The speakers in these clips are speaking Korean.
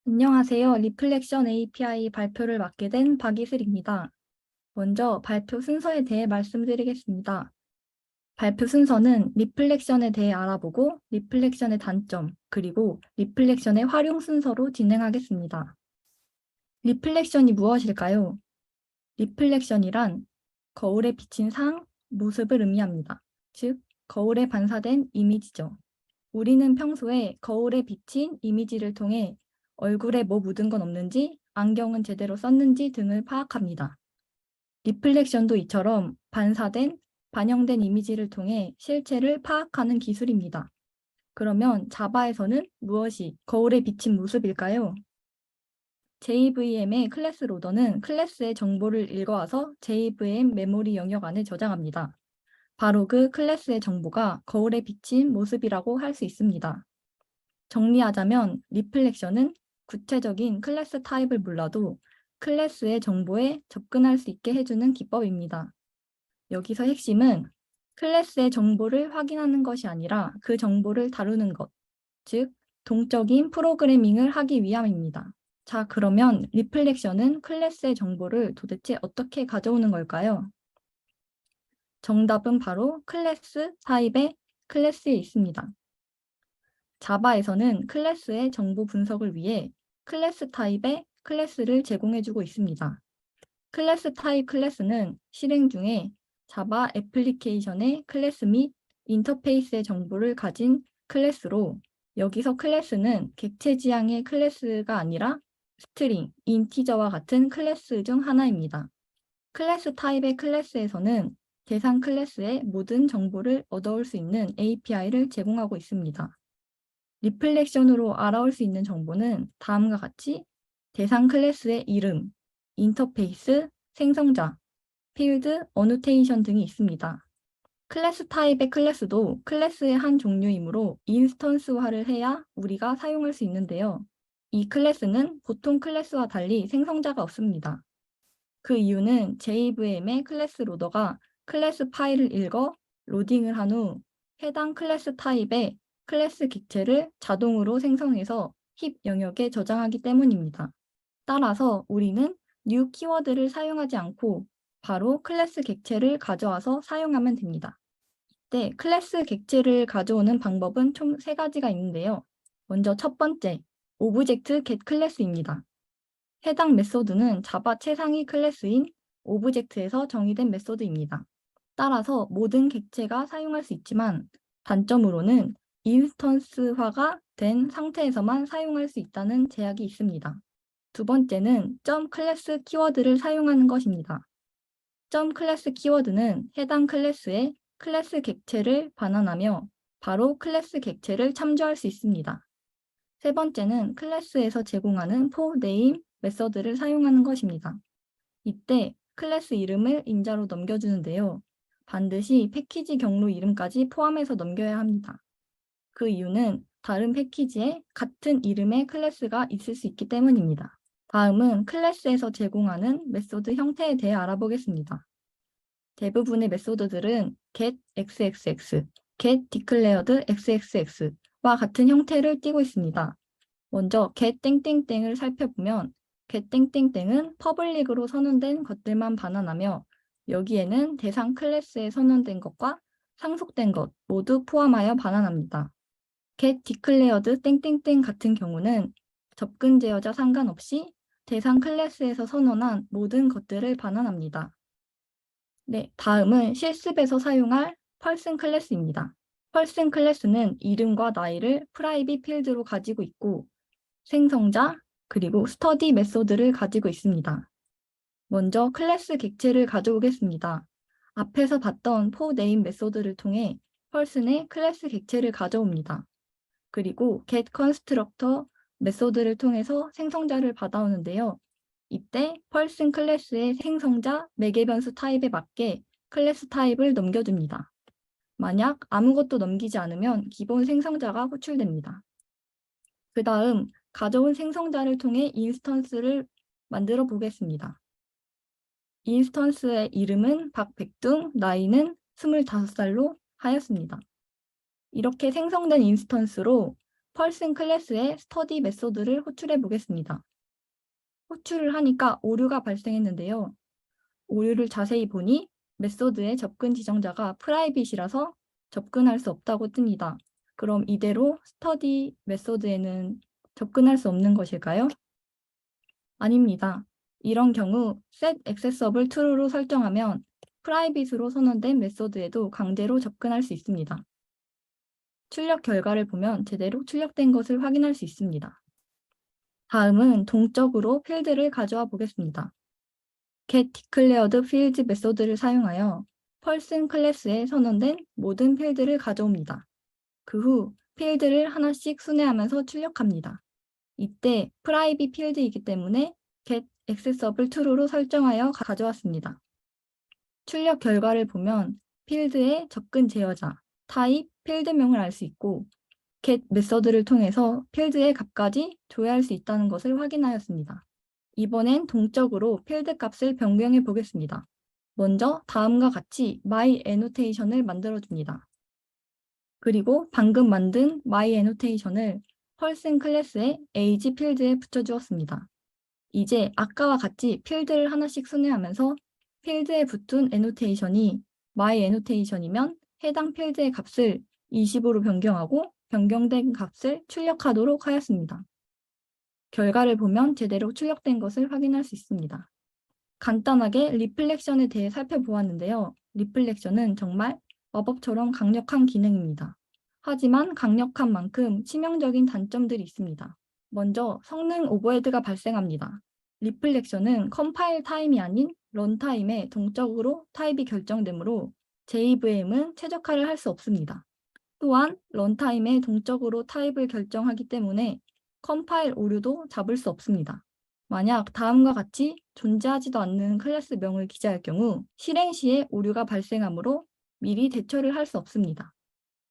안녕하세요. 리플렉션 API 발표를 맡게 된 박이슬입니다. 먼저 발표 순서에 대해 말씀드리겠습니다. 발표 순서는 리플렉션에 대해 알아보고 리플렉션의 단점, 그리고 리플렉션의 활용 순서로 진행하겠습니다. 리플렉션이 무엇일까요? 리플렉션이란 거울에 비친 모습을 의미합니다. 즉, 거울에 반사된 이미지죠. 우리는 평소에 거울에 비친 이미지를 통해 얼굴에 뭐 묻은 건 없는지, 안경은 제대로 썼는지 등을 파악합니다. 리플렉션도 이처럼 반영된 이미지를 통해 실체를 파악하는 기술입니다. 그러면 자바에서는 무엇이 거울에 비친 모습일까요? JVM의 클래스 로더는 클래스의 정보를 읽어와서 JVM 메모리 영역 안에 저장합니다. 바로 그 클래스의 정보가 거울에 비친 모습이라고 할 수 있습니다. 정리하자면 리플렉션은 구체적인 클래스 타입을 몰라도 클래스의 정보에 접근할 수 있게 해주는 기법입니다. 여기서 핵심은 클래스의 정보를 확인하는 것이 아니라 그 정보를 다루는 것, 즉 동적인 프로그래밍을 하기 위함입니다. 자, 그러면 리플렉션은 클래스의 정보를 도대체 어떻게 가져오는 걸까요? 정답은 바로 클래스 타입의 클래스에 있습니다. 자바에서는 클래스의 정보 분석을 위해 클래스 타입의 클래스를 제공해주고 있습니다. 클래스 타입 클래스는 실행 중에 자바 애플리케이션의 클래스 및 인터페이스의 정보를 가진 클래스로, 여기서 클래스는 객체 지향의 클래스가 아니라 스트링, 인티저와 같은 클래스 중 하나입니다. 클래스 타입의 클래스에서는 대상 클래스의 모든 정보를 얻어올 수 있는 API를 제공하고 있습니다. 리플렉션으로 알아올 수 있는 정보는 다음과 같이 대상 클래스의 이름, 인터페이스, 생성자, 필드, 어노테이션 등이 있습니다. 클래스 타입의 클래스도 클래스의 한 종류이므로 인스턴스화를 해야 우리가 사용할 수 있는데요. 이 클래스는 보통 클래스와 달리 생성자가 없습니다. 그 이유는 JVM의 클래스 로더가 클래스 파일을 읽어 로딩을 한 후 해당 클래스 타입의 클래스 객체를 자동으로 생성해서 힙 영역에 저장하기 때문입니다. 따라서 우리는 new 키워드를 사용하지 않고 바로 클래스 객체를 가져와서 사용하면 됩니다. 이때 클래스 객체를 가져오는 방법은 총 3가지가 있는데요. 먼저 첫 번째, 오브젝트 get 클래스입니다. 해당 메소드는 자바 최상위 클래스인 오브젝트에서 정의된 메소드입니다. 따라서 모든 객체가 사용할 수 있지만 단점으로는 인스턴스화가 된 상태에서만 사용할 수 있다는 제약이 있습니다. 두 번째는 .클래스 키워드를 사용하는 것입니다. .클래스 키워드는 해당 클래스의 클래스 객체를 반환하며 바로 클래스 객체를 참조할 수 있습니다. 세 번째는 클래스에서 제공하는 for name 메서드를 사용하는 것입니다. 이때 클래스 이름을 인자로 넘겨주는데요. 반드시 패키지 경로 이름까지 포함해서 넘겨야 합니다. 그 이유는 다른 패키지에 같은 이름의 클래스가 있을 수 있기 때문입니다. 다음은 클래스에서 제공하는 메소드 형태에 대해 알아보겠습니다. 대부분의 메소드들은 get xxx, get declared xxx와 같은 형태를 띠고 있습니다. 먼저 get 땡땡땡을 살펴보면 get 땡땡땡은 퍼블릭으로 선언된 것들만 반환하며 여기에는 대상 클래스에 선언된 것과 상속된 것 모두 포함하여 반환합니다. get declared 땡땡땡 같은 경우는 접근 제어자 상관없이 대상 클래스에서 선언한 모든 것들을 반환합니다. 네, 다음은 실습에서 사용할 펄슨 클래스입니다. 펄슨 클래스는 이름과 나이를 프라이빗 필드로 가지고 있고 생성자, 그리고 스터디 메소드를 가지고 있습니다. 먼저 클래스 객체를 가져오겠습니다. 앞에서 봤던 for name 메소드를 통해 펄슨의 클래스 객체를 가져옵니다. 그리고 get constructor 메소드를 통해서 생성자를 받아오는데요. 이때 펄슨 클래스의 생성자 매개 변수 타입에 맞게 클래스 타입을 넘겨줍니다. 만약 아무것도 넘기지 않으면 기본 생성자가 호출됩니다. 그 다음 가져온 생성자를 통해 인스턴스를 만들어 보겠습니다. 인스턴스의 이름은 박백둥, 나이는 25살로 하였습니다. 이렇게 생성된 인스턴스로 펄슨 클래스의 스터디 메소드를 호출해 보겠습니다. 호출을 하니까 오류가 발생했는데요. 오류를 자세히 보니 메소드의 접근 지정자가 프라이빗이라서 접근할 수 없다고 뜹니다. 그럼 이대로 스터디 메소드에는 접근할 수 없는 것일까요? 아닙니다. 이런 경우 set accessible true로 설정하면 프라이빗으로 선언된 메소드에도 강제로 접근할 수 있습니다. 출력 결과를 보면 제대로 출력된 것을 확인할 수 있습니다. 다음은 동적으로 필드를 가져와 보겠습니다. get declared fields 메소드를 사용하여 펄슨 클래스에 선언된 모든 필드를 가져옵니다. 그 후 필드를 하나씩 순회하면서 출력합니다. 이때 private 필드이기 때문에 get accessible true로 설정하여 가져왔습니다. 출력 결과를 보면 필드의 접근 제어자, 타입, 필드명을 알 수 있고 get 메서드를 통해서 필드의 값까지 조회할 수 있다는 것을 확인하였습니다. 이번엔 동적으로 필드 값을 변경해 보겠습니다. 먼저 다음과 같이 my annotation을 만들어줍니다. 그리고 방금 만든 my annotation을 펄슨 클래스의 age 필드에 붙여주었습니다. 이제 아까와 같이 필드를 하나씩 순회하면서 필드에 붙은 annotation이 my annotation이면 해당 필드의 값을 20으로 변경하고 변경된 값을 출력하도록 하였습니다. 결과를 보면 제대로 출력된 것을 확인할 수 있습니다. 간단하게 리플렉션에 대해 살펴보았는데요. 리플렉션은 정말 마법처럼 강력한 기능입니다. 하지만 강력한 만큼 치명적인 단점들이 있습니다. 먼저 성능 오버헤드가 발생합니다. 리플렉션은 컴파일 타임이 아닌 런타임에 동적으로 타입이 결정되므로 JVM은 최적화를 할 수 없습니다. 또한 런타임에 동적으로 타입을 결정하기 때문에 컴파일 오류도 잡을 수 없습니다. 만약 다음과 같이 존재하지도 않는 클래스명을 기재할 경우 실행 시에 오류가 발생하므로 미리 대처를 할 수 없습니다.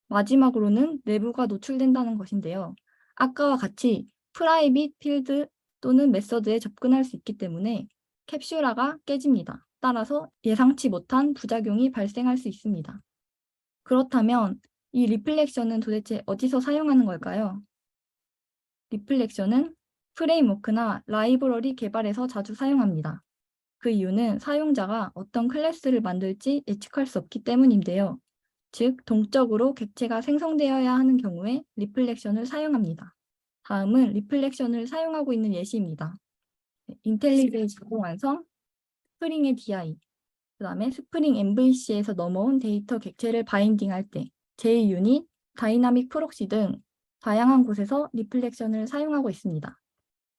마지막으로는 내부가 노출된다는 것인데요. 아까와 같이 프라이빗 필드 또는 메서드에 접근할 수 있기 때문에 캡슐화가 깨집니다. 따라서 예상치 못한 부작용이 발생할 수 있습니다. 그렇다면 이 리플렉션은 도대체 어디서 사용하는 걸까요? 리플렉션은 프레임워크나 라이브러리 개발에서 자주 사용합니다. 그 이유는 사용자가 어떤 클래스를 만들지 예측할 수 없기 때문인데요. 즉, 동적으로 객체가 생성되어야 하는 경우에 리플렉션을 사용합니다. 다음은 리플렉션을 사용하고 있는 예시입니다. 인텔리제이 자동 완성, 스프링의 DI, 그 다음에 스프링 MVC에서 넘어온 데이터 객체를 바인딩할 때, JUnit, 다이나믹 프록시 등 다양한 곳에서 리플렉션을 사용하고 있습니다.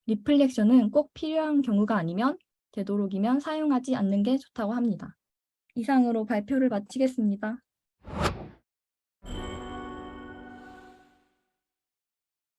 리플렉션은 꼭 필요한 경우가 아니면 되도록이면 사용하지 않는 게 좋다고 합니다. 이상으로 발표를 마치겠습니다.